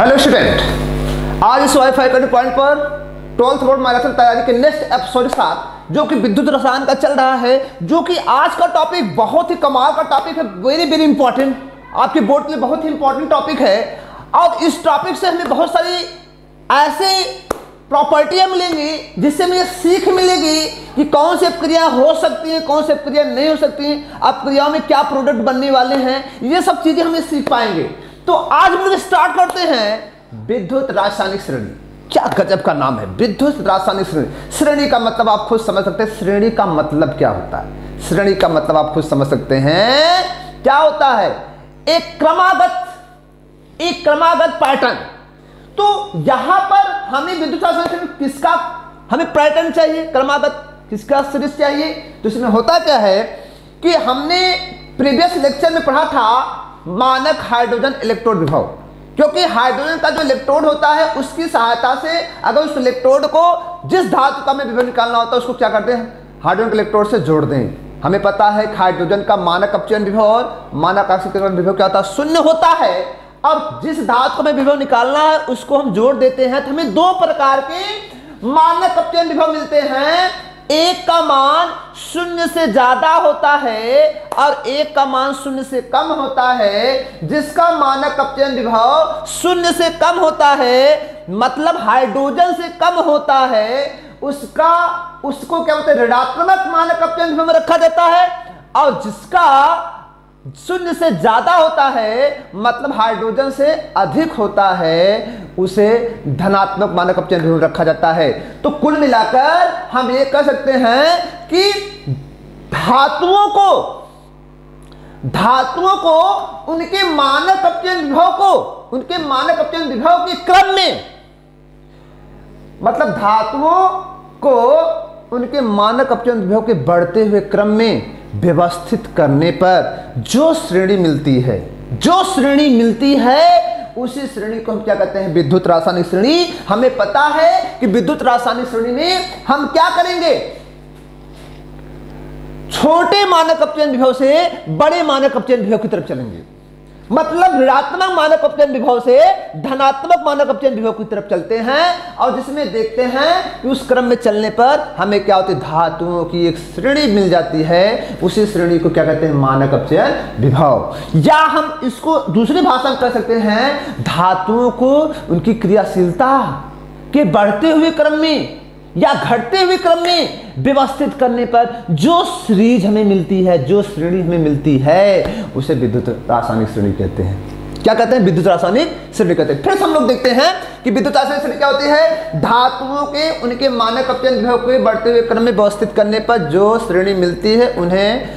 Hello student, आज इस wifi करने पॉइंट पर 12th बोर्ड मैराथन तैयारी के नेक्स्ट एपिसोड के साथ जो कि विद्युत रसायन का चल रहा है, जो कि आज का टॉपिक बहुत ही कमाल का टॉपिक है, वेरी वेरी इंपॉर्टेंट, आपके बोर्ड के लिए बहुत ही इंपॉर्टेंट टॉपिक है। और इस टॉपिक से हमें बहुत सारी ऐसी प्रॉपर्टियां मिलेंगी जिससे हमें सीख मिलेगी कि कौन सी क्रिया हो सकती है, कौन सी क्रिया नहीं हो सकती, अब क्रियाओं में क्या प्रोडक्ट बनने वाले हैं, ये सब चीजें हमें सीख पाएंगे। तो आज हम लोग स्टार्ट करते हैं विद्युत रासायनिक श्रेणी। क्या गजब का नाम है, विद्युत रासायनिक श्रेणी। श्रेणी का मतलब आप खुद समझ सकते हैं, श्रेणी का मतलब क्या होता है, श्रेणी का मतलब आप खुद समझ सकते हैं क्या होता है। एक क्रमागत पैटर्न। तो यहां पर हमें विद्युत रासायनिक श्रेणी किसका हमें पैटर्न चाहिए, क्रमागत किसका सीरीज चाहिए। तो इसमें होता क्या है कि हमने प्रीवियस लेक्चर में पढ़ा था मानक हाइड्रोजन इलेक्ट्रोड विभव, क्योंकि हाइड्रोजन का जो इलेक्ट्रोड होता है उसकी सहायता से अगर उस इलेक्ट्रोड को जिस धातु का में विभव निकालना होता है उसको क्या करते हैं, हाइड्रोजन के इलेक्ट्रोड से जोड़ दें। हमें पता है कि हाइड्रोजन का मानक अपचयन विभव और मानक आक्सीकरण विभव क्या होता है, शून्य होता है। और जिस धातु में विभव निकालना है उसको हम जोड़ देते हैं तो हमें दो प्रकार के मानक अपचयन विभव मिलते हैं। एक का मान शून्य से ज्यादा होता है और एक का मान शून्य से कम होता है। जिसका मानक अपचयन विभव शून्य से कम होता है, मतलब हाइड्रोजन से कम होता है, उसको क्या बोलते हैं, ऋणात्मक मानक अपचयन विभव में रखा जाता है। और जिसका शून्य से ज्यादा होता है, मतलब हाइड्रोजन से अधिक होता है, उसे धनात्मक मानक अपचयन विभव रखा जाता है। तो कुल मिलाकर हम ये कह सकते हैं कि धातुओं को उनके मानक अपचयन विभव के क्रम में, मतलब धातुओं को उनके मानक अपचयन विभव के बढ़ते हुए क्रम में व्यवस्थित करने पर जो श्रेणी मिलती है उसी श्रेणी को हम क्या कहते हैं, विद्युत रासायनिक श्रेणी। हमें पता है कि विद्युत रासायनिक श्रेणी में हम क्या करेंगे, छोटे मानक अपचयन विभव से बड़े मानक अपचयन विभव की तरफ चलेंगे, मतलब ऋणात्मक मानक अपचयन विभव से धनात्मक मानक अपचयन विभव की तरफ चलते हैं। और जिसमें देखते हैं कि उस क्रम में चलने पर हमें क्या होती है, धातुओं की एक श्रेणी मिल जाती है, उसी श्रेणी को क्या कहते हैं, मानक अपचयन विभव। या हम इसको दूसरी भाषा में कह सकते हैं, धातुओं को उनकी क्रियाशीलता के बढ़ते हुए क्रम में या घटते हुए क्रम में व्यवस्थित करने पर जो सीरीज हमें मिलती है, जो श्रेणी हमें मिलती है, उसे विद्युत रासायनिक श्रेणी कहते हैं। क्या कहते हैं, विद्युत रासायनिक श्रेणी कहते हैं। फिर हम लोग देखते हैं कि विद्युत रासायनिक श्रेणी क्या होती है, धातुओं के उनके मानक अपचयन विभव के बढ़ते हुए क्रम में व्यवस्थित करने पर जो श्रेणी मिलती है उन्हें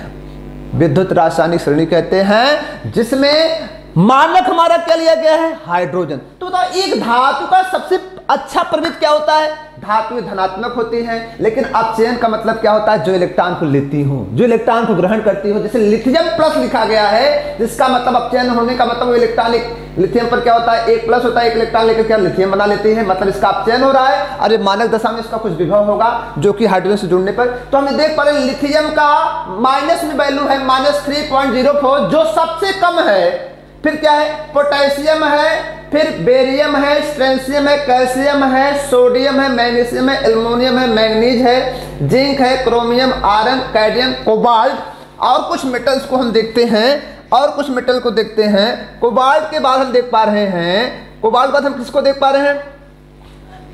विद्युत रासायनिक श्रेणी कहते हैं। जिसमें मानक हमारा क्या लिया गया है, हाइड्रोजन। तो बताओ, एक धातु का सबसे अच्छा प्रवृत्त क्या होता है, धातु धनात्मक होती है, लेकिन अपचयन का मतलब क्या होता है, जो इलेक्ट्रॉन को लेती हूं, जो इलेक्ट्रॉन को ग्रहण करती हूं। जैसे लिथियम प्लस लिखा गया है, जिसका मतलब अपचयन होने का मतलब वो इलेक्ट्रॉन, लिथियम पर क्या होता है, एक प्लस होता है, एक इलेक्ट्रॉन लेकर क्या लिथियम बना लेती है, मतलब इसका अपचयन हो रहा है। और ये मानक दशा में इसका कुछ विभव होगा जो कि हाइड्रोजन से जुड़ने पर। तो हमें देख पा रहे हैं लिथियम का माइनस में वैल्यू है -3.04, जो सबसे कम है। फिर क्या है, पोटेशियम है, फिर बेरियम है, स्ट्रेंशियम है, कैल्शियम है, सोडियम है, मैग्नीशियम है, एल्युमिनियम है, मैंगनीज है, जिंक है, क्रोमियम, आयरन, कैडमियम, कोबाल्ट और कुछ मेटल्स को हम देखते हैं। कोबाल्ट के बाद हम देख पा रहे हैं, कोबाल्ट के बाद हम किसको देख पा रहे हैं,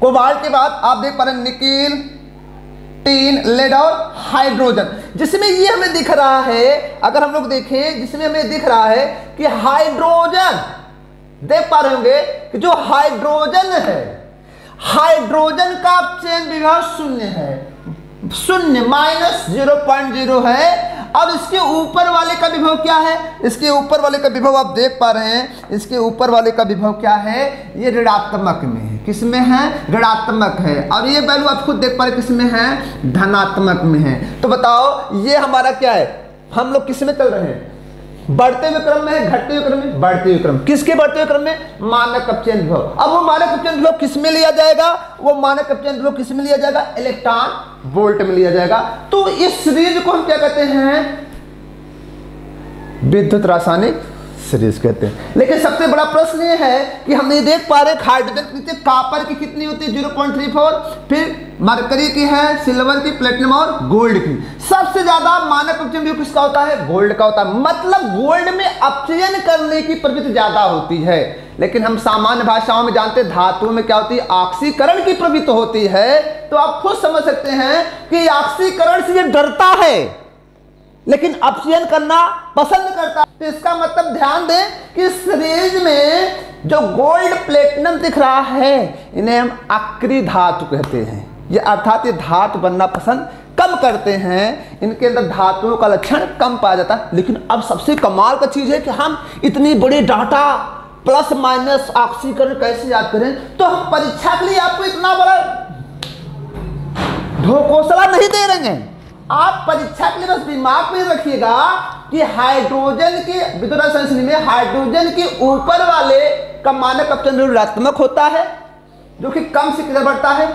कोबाल्ट के बाद आप देख पा रहे हैं निकिल, टीन, लेड और हाइड्रोजन। जिसमें ये हमें दिख रहा है, अगर हम लोग देखें, जिसमें हमें दिख रहा है कि हाइड्रोजन, देख पा रहे होंगे कि जो हाइड्रोजन है, हाइड्रोजन का अपचयन विभव शून्य है, शून्य -0.0 है। और इसके ऊपर वाले का विभव क्या है, इसके ऊपर वाले का विभव आप देख पा रहे हैं, इसके ऊपर वाले का विभव क्या है, ये ऋणात्मक में है। किसमें है, ऋणात्मक है। और ये वैल्यू आप खुद देख पा रहे किसमें है, धनात्मक में है। तो बताओ ये हमारा क्या है, हम लोग किसमें चल रहे हैं, बढ़ते हुए क्रम में है, घटते हुए क्रम में, बढ़ते हुए क्रम। किसके बढ़ते हुए क्रम में, मानक अपचयन विभव। अब वो मानक अपचयन विभव किसमें लिया जाएगा, वो मानक अपचयन विभव किसमें लिया जाएगा, इलेक्ट्रॉन वोल्ट में लिया जाएगा। तो इस सीरीज को हम क्या कहते हैं, विद्युत रासायनिक सीरीज कहते हैं। लेकिन सबसे बड़ा प्रश्न ये है कि हम नहीं देख पा रहे हाइड्रोजन की कॉपर की कितनी होती है 0.34, फिर मरकरी की है, सिल्वर की, प्लेटिनम और गोल्ड की। सबसे ज्यादा मानक अपचयन विभव किसका होता है? गोल्ड का होता है। मतलब गोल्ड में अपचयन करने की प्रवृत्ति ज्यादा होती है। लेकिन हम सामान्य भाषाओं में जानते हैं धातुओं में क्या होती है? ऑक्सीकरण की प्रवृत्ति होती है। तो आप खुद समझ सकते हैं कि ऑक्सीकरण से ये डरता है लेकिन अपचयन करना पसंद करता है। तो इसका मतलब ध्यान दें कि सीरीज में जो गोल्ड प्लेटिनम दिख रहा है इन्हें हम अक्रिय धातु कहते हैं। ये अर्थात ये धातु बनना पसंद कम करते हैं, इनके अंदर धातुओं का लक्षण कम पाया जाता है। लेकिन अब सबसे कमाल का चीज है कि हम इतनी बड़ी डाटा प्लस माइनस ऑक्सीकरण कैसे याद करें। तो हम परीक्षा के लिए आपको इतना बड़ा ढोकोसला नहीं दे रहे हैं। आप परीक्षा के लिए बस दिमाग में रखिएगा कि हाइड्रोजन के विद्युत संश्लेषण में हाइड्रोजन के ऊपर वाले का मानक अपचयन ऋणात्मक होता है जो कि कम से किधर बढ़ता है?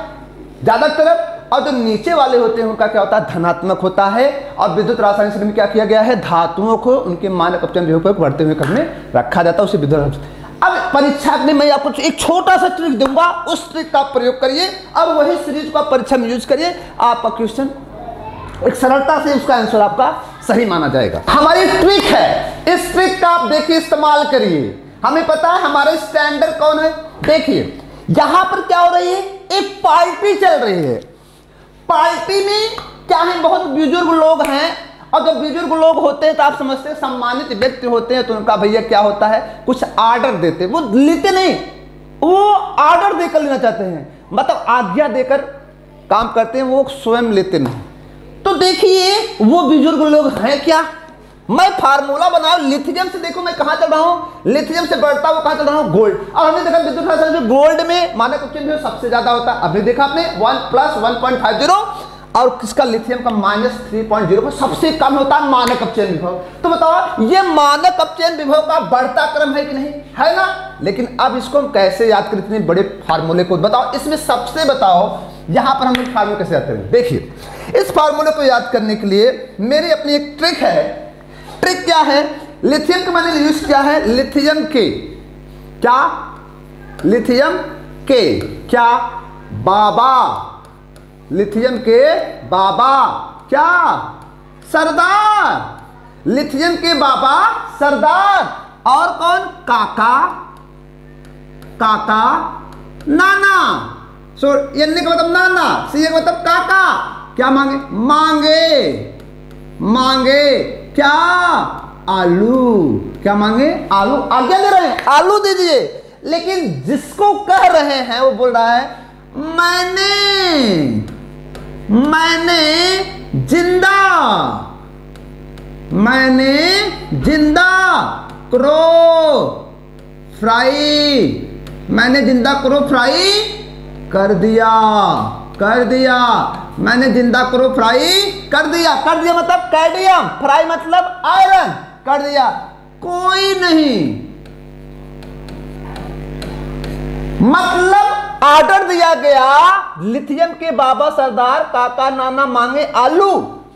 ज्यादा तरफ। और जो नीचे वाले होते हैं उनका क्या होता है? धनात्मक होता है। और विद्युत रासायनिक शरीर में क्या किया गया है? धातुओं को उनके मानक अपचयन विभव पर बढ़ते हुए क्रम में रखा जाता है, उसे विद्युत। अब परीक्षा में मैं आपको एक छोटा सा ट्रिक दूंगा, उस ट्रिक का प्रयोग करिए। अब वही सीरीज को आप परीक्षा में यूज करिए, आपका क्वेश्चन एक सरलता से उसका आंसर आपका सही माना जाएगा। हमारी ट्रिक है, इस ट्रिक का आप देखिए इस्तेमाल करिए। हमें पता है हमारे स्टैंडर्ड कौन है। देखिए यहां पर क्या हो रही है? एक पार्टी चल रही है। पार्टी में क्या है? बहुत बुजुर्ग लोग हैं। और जब बुजुर्ग लोग होते हैं तो आप समझते हैं सम्मानित व्यक्ति होते हैं तो उनका भैया क्या होता है? कुछ ऑर्डर देते हैं। वो लेते नहीं, वो ऑर्डर देकर लेना चाहते हैं, मतलब आज्ञा देकर काम करते हैं, वो स्वयं लेते नहीं। तो देखिए वो बुजुर्ग लोग हैं क्या? मैं फार्मूला बनाऊं लिथियम से, देखो मैं कहां चल रहा हूं, लिथियम से बढ़ता हुआ कहां चल रहा हूं? गोल्ड। और हमने देखा विद्युत रासायनिक गोल्ड में मानक अपचयन विभव सबसे ज्यादा होता है। अभी देखा आपने 1 + 1.50 और किसका? लिथियम का -3.0 सबसे कम होता है मानक अपचयन विभव। तो बताओ ये मानक अपचयन विभव का बढ़ता क्रम है कि नहीं? है ना। लेकिन अब इसको हम कैसे याद करें इतने बड़े फार्मूले को? बताओ इसमें सबसे बताओ यहां पर हम लोग फार्मूले कैसे याद करें? देखिए इस फार्मूले को याद करने के लिए मेरी अपनी एक ट्रिक है। ट्रिक क्या है? लिथियम का मैंने यूज किया है लिथियम के क्या? लिथियम के क्या? बाबा। लिथियम के बाबा क्या? सरदार। लिथियम के बाबा सरदार। और कौन? काका, काका, नाना। सो एन का मतलब नाना, सी का मतलब काका। क्या मांगे? मांगे। मांगे क्या? आलू। क्या मांगे? आलू। आज्ञा दे रहे हैं आलू दीजिए। लेकिन जिसको कह रहे हैं वो बोल रहा है मैंने जिंदा, मैंने जिंदा क्रो फ्राई, मैंने जिंदा क्रो फ्राई कर दिया, कर दिया। मैंने जिंदा क्रो फ्राई कर दिया। कर दिया मतलब कैडमियम, फ्राई मतलब आयरन। कर दिया। कोई नहीं, मतलब ऑर्डर दिया गया लिथियम के बाबा सरदार काका नाना मांगे आलू,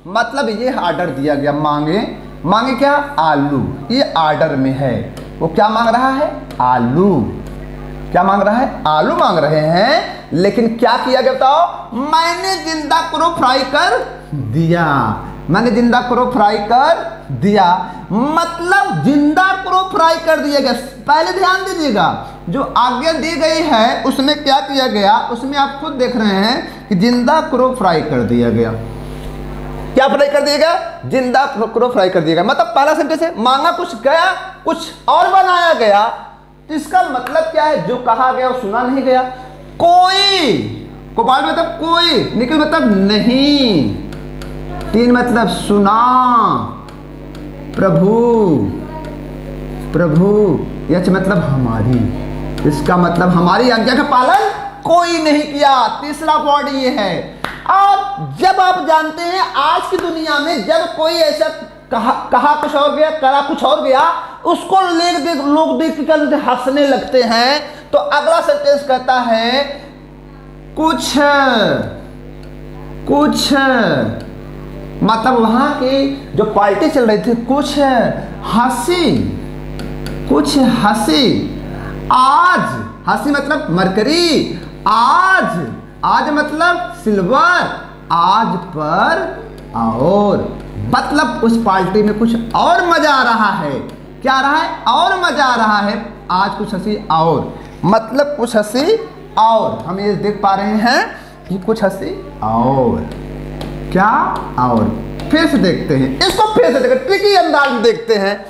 मतलब ये ऑर्डर दिया गया। मांगे, मांगे क्या? आलू। ये ऑर्डर में है। वो क्या मांग रहा है? आलू। क्या मांग रहा है? आलू मांग रहे हैं। लेकिन क्या किया गया बताओ? मैंने जिंदा क्रो फ्राई कर दिया। मैंने जिंदा क्रो फ्राई कर दिया, मतलब जिंदा क्रो फ्राई कर दिया गया। पहले ध्यान दीजिएगा जो आज्ञा दी गई है उसमें क्या किया गया, उसमें आप खुद देख रहे हैं कि जिंदा क्रो फ्राई कर दिया गया। क्या फ्राई कर दिया गया? जिंदा क्रो फ्राई कर दिया गया। मतलब पहला सेंटेंस है मांगा कुछ गया, कुछ और बनाया गया। तो इसका मतलब क्या है? जो कहा गया वो सुना नहीं गया। कोई, कोबाल मतलब कोई, निकल मतलब नहीं, तीन मतलब सुना, प्रभु, प्रभु, यच मतलब हमारी, इसका मतलब हमारी आज्ञा का पालन कोई नहीं किया। तीसरा वर्ड ये है। और जब आप जानते हैं आज की दुनिया में जब कोई ऐसा कहा कुछ और गया, करा कुछ और गया, उसको लोग देख के हंसने लगते हैं। तो अगला सेंटेंस कहता है कुछ, कुछ, मतलब वहां की जो पार्टी चल रही थी कुछ हंसी, कुछ हंसी आज, हंसी मतलब मरकरी, आज मतलब सिल्वर, आज पर और, मतलब उस पार्टी में कुछ और मजा आ रहा है। क्या आ रहा है? और मजा आ रहा है। आज कुछ हंसी और, मतलब कुछ हंसी और। हम ये देख पा रहे हैं कि कुछ हंसी और, क्या और। फिर से देखते हैं इसको, फिर से देखते, ट्रिकी अंदाज में देखते हैं।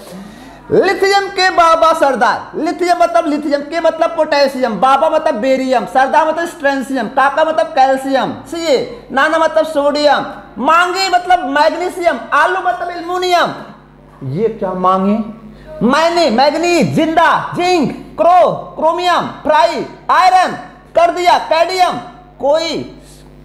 लिथियम के बाबा सरदार, लिथियम मतलब लिथियम, के मतलब पोटेशियम, बाबा मतलब बेरियम, सरदार मतलब स्ट्रेंशियम, काका मतलब कैल्शियम, सीए, नाना मतलब सोडियम, मांगे मतलब मैग्नीशियम, आलू मतलब एल्युमिनियम। ये क्या मांगे? मैंने मैग्नीज, जिंदा, जिंक, क्रोमियम, फ्राई, आयरन, कर दिया कैडियम, कोई,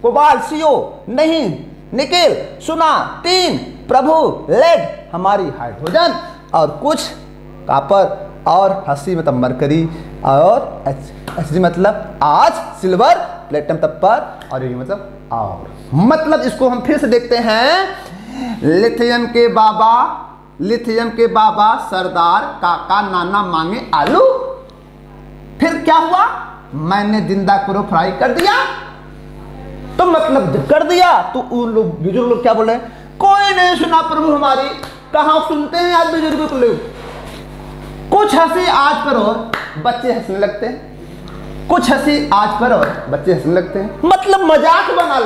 कोबाल्ट, सीओ, नहीं, निकेल, सुना, तीन, प्रभु, लेड, हमारी हाइड्रोजन, और कुछ कॉपर, और हंसी मतलब मरकरी, और एच मतलब आज, सिल्वर, प्लेटिनम तब पर, और ये मतलब और। मतलब इसको हम फिर से देखते हैं। लिथियम के बाबा सरदार, काका नाना मांगे आलू। फिर क्या हुआ? मैंने जिंदा करो फ्राई कर दिया। तो मतलब जब कर दिया तो उन लोग बुजुर्ग लोग क्या बोले? कोई नहीं सुना प्रभु हमारी। कहां सुनते हैं आज बुजुर्ग को लोग? कुछ हंसी आज पर और बच्चे हंसने लगते हैं, कुछ हंसी आज पर और बच्चे हंसने लगते हैं। मतलब मजाक बना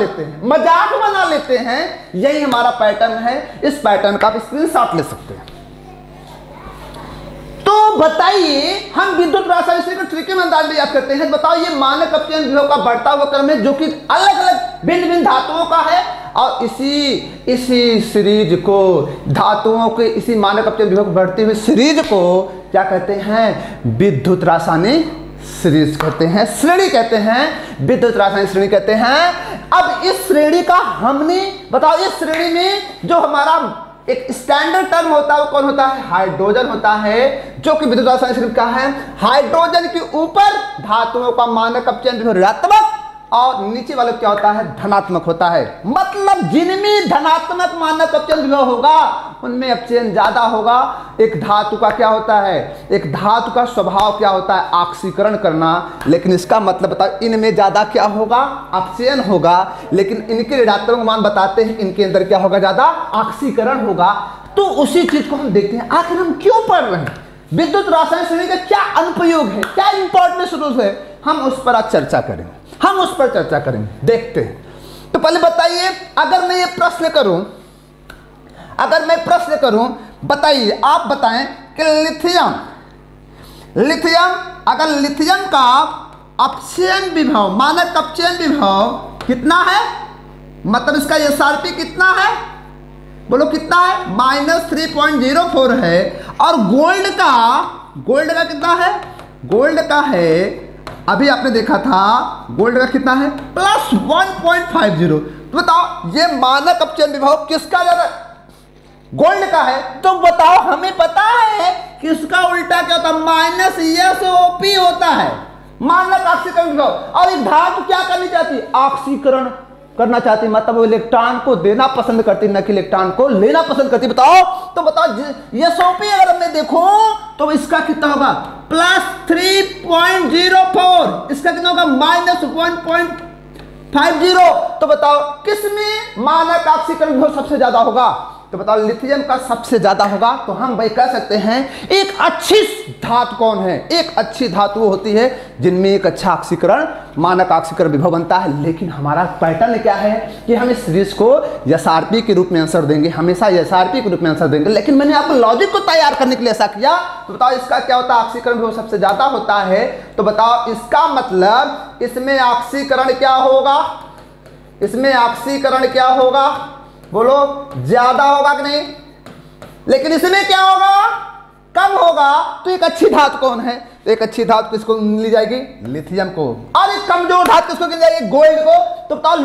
लेते हैं। यही हमारा पैटर्न है। इस पैटर्न का आप स्क्रीनशॉट ले सकते हैं। तो बताइए, हम विद्युत रासायनिक को ट्रिकी में अंदाज में याद करते हैं। बताओ ये मानक अपचयन विभव का बढ़ता हुआ क्रम है, जो कि अलग अलग भिन्न भिन्न धातुओं का है, और इसी सीरीज को, धातुओं के इसी मानक अपचयन विभव बढ़ते हुए सीरीज को क्या कहते हैं? विद्युत रासायनिक सीरीज कहते हैं, श्रेणी कहते हैं, विद्युत रासायनिक श्रेणी कहते हैं। अब इस श्रेणी का हमने, बताओ इस श्रेणी में जो हमारा एक स्टैंडर्ड टर्म होता है वो कौन होता है? हाइड्रोजन होता है, जो कि विद्युत रासायनिक श्रेणी का है। हाइड्रोजन के ऊपर धातुओं का मानक अपचयन विभव ऋणात्मक, और नीचे वाले क्या होता है? धनात्मक होता है। मतलब जिनमें धनात्मक मानक अपचयन विभव होगा उनमें अपचयन ज्यादा होगा। एक धातु का क्या होता है? एक धातु का स्वभाव क्या होता है? ऑक्सीकरण करना। लेकिन इसका मतलब बताओ, इनमें ज्यादा क्या होगा? अपचयन होगा। लेकिन इनके ऋणात्मक मान बताते हैं इनके अंदर क्या होगा? ज्यादा ऑक्सीकरण होगा। तो उसी चीज को हम देखते हैं। आखिर हम क्यों पढ़ रहे हैं? विद्युत रासायनिक श्रेणी का क्या अनुप्रयोग है, क्या इंपॉर्टेंस रूल है, हम उस पर आज चर्चा करेंगे। देखते हैं। तो पहले बताइए, अगर मैं प्रश्न करूं, बताइए, आप बताएं कि अगर लिथियम का अपचयन विभव, मानक अपचयन विभव कितना है? मतलब इसका एसआरपी कितना है? बोलो कितना है? -3.04 है। और गोल्ड का कितना है? गोल्ड का है, अभी आपने देखा था, गोल्ड का कितना है? +1.50। तो बताओ ये मानक अपचयन विभव किसका ज्यादा? गोल्ड का है। तो बताओ, हमें पता है कि इसका उल्टा क्या होता है? -SO2 होता है, मानक ऑक्सीकरण विभव। और एक धातु क्या करनी चाहती है? ऑक्सीकरण करना चाहती है, मतलब वो इलेक्ट्रॉन को देना पसंद करती, न कि इलेक्ट्रॉन को लेना पसंद करती। बताओ, तो बताओ SO2 अगर हमने देखो तो इसका कितना होगा? +3.04। इसका कितना होगा? -1.50। तो बताओ किसमें मानक ऑक्सीकरण विभव सबसे ज्यादा होगा? तो बताओ लिथियम का सबसे ज्यादा होगा। तो हम भाई कह सकते हैं एक अच्छी धातु कौन है? एक अच्छी धातु होती है जिनमें एक अच्छा ऑक्सीकरण, मानक ऑक्सीकरण विभव बनता है। लेकिन हमारा पैटर्न क्या है कि हम इस सीरीज को एसआरपी के रूप में आंसर देंगे, हमेशा एसआरपी के रूप में आंसर देंगे। लेकिन मैंने आपको लॉजिक को तैयार करने के लिए ऐसा किया। तो बताओ इसका क्या होता है? ऑक्सीकरण विभव सबसे ज्यादा होता है। तो बताओ इसका मतलब इसमें ऑक्सीकरण क्या होगा? बोलो, ज्यादा होगा कि नहीं? लेकिन इसमें क्या होगा? कम होगा। तो एक अच्छी धातु कौन है? तो एक अच्छी धातु किसको मिली जाएगी? लिथियम को। और एक कमजोर धातु किसको मिल जाएगी? गोल्ड को। तो बताओ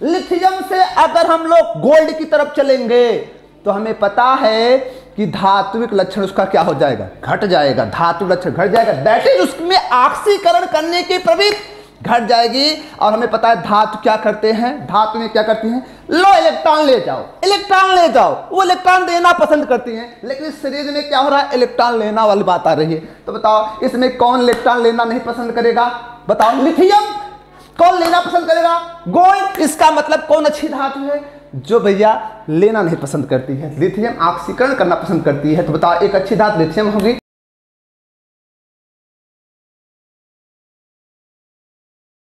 लिथियम से अगर हम लोग गोल्ड की तरफ चलेंगे तो हमें पता है कि धात्विक लक्षण उसका क्या हो जाएगा? घट जाएगा। धातु लक्षण घट जाएगा। दैट इज उसमें ऑक्सीकरण करने की प्रवृत्ति घट जाएगी। और हमें पता है धातु क्या करते हैं, धातु में क्या करती हैं, लो इलेक्ट्रॉन ले जाओ, इलेक्ट्रॉन ले जाओ। वो इलेक्ट्रॉन देना पसंद करती हैं, लेकिन इस सीरीज में क्या हो रहा है, इलेक्ट्रॉन लेना वाली बात आ रही है। तो बताओ इसमें कौन इलेक्ट्रॉन लेना नहीं पसंद करेगा, बताओ। लिथियम कौन लेना पसंद करेगा, गोल्ड। इसका मतलब कौन अच्छी धातु है, जो भैया लेना नहीं पसंद करती है। लिथियम ऑक्सीकरण करना पसंद करती है। तो बताओ एक अच्छी धातु लिथियम होगी।